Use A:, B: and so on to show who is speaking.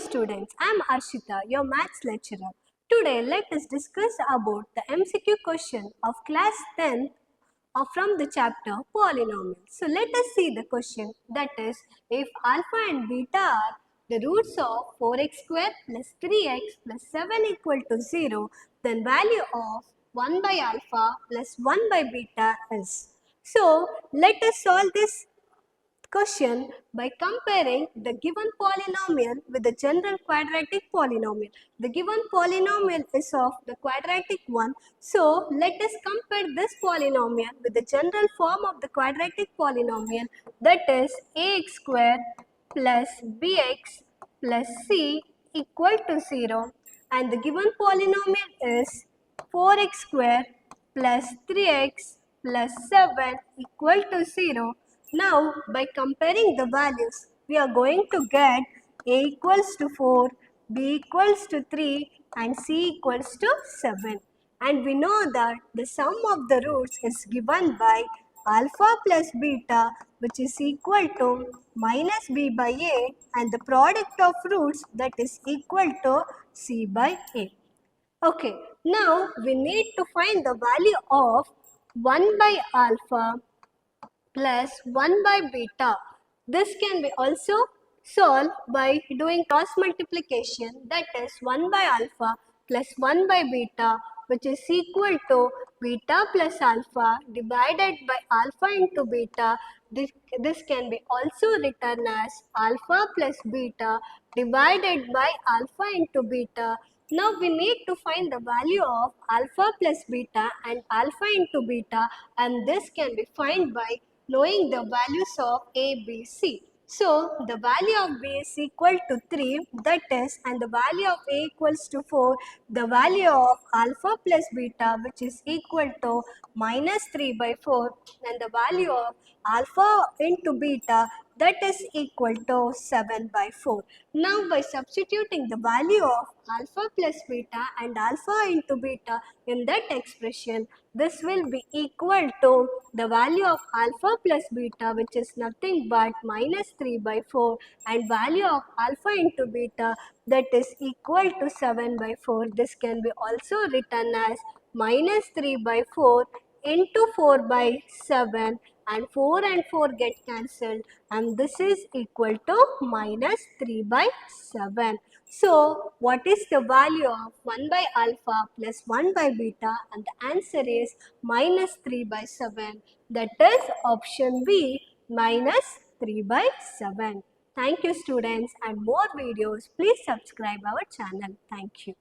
A: students, I am Arshita, your maths lecturer. Today let us discuss about the MCQ question of class 10th from the chapter polynomials. So let us see the question, that is, if alpha and beta are the roots of 4x square plus 3x plus 7 equal to 0, then value of 1 by alpha plus 1 by beta is. So let us solve this question by comparing the given polynomial with the general quadratic polynomial. The given polynomial is of the quadratic one. So let us compare this polynomial with the general form of the quadratic polynomial, that is ax square plus bx plus c equal to 0, and the given polynomial is 4x square plus 3x plus 7 equal to 0. Now, by comparing the values, we are going to get a equals to 4, b equals to 3 and c equals to 7. And we know that the sum of the roots is given by alpha plus beta, which is equal to minus b by a, and the product of roots, that is equal to c by a. Okay, now we need to find the value of 1 by alpha plus 1 by beta. This can be also solved by doing cross multiplication, that is 1 by alpha plus 1 by beta, which is equal to beta plus alpha divided by alpha into beta. This can be also written as alpha plus beta divided by alpha into beta. Now we need to find the value of alpha plus beta and alpha into beta, and this can be found by knowing the values of A, B, C. So, the value of B is equal to 3, that is, and the value of A equals to 4, the value of alpha plus beta, which is equal to minus 3 by 4, and the value of alpha into beta, that is equal to 7 by 4. Now, by substituting the value of alpha plus beta and alpha into beta in that expression, this will be equal to the value of alpha plus beta, which is nothing but minus 3 by 4, and value of alpha into beta, that is equal to 7 by 4. This can be also written as minus 3 by 4 into 4 by 7, and 4 and 4 get cancelled, and this is equal to minus 3 by 7. So, what is the value of 1 by alpha plus 1 by beta? And the answer is minus 3 by 7. That is option B, minus 3 by 7. Thank you students, and more videos, please subscribe our channel. Thank you.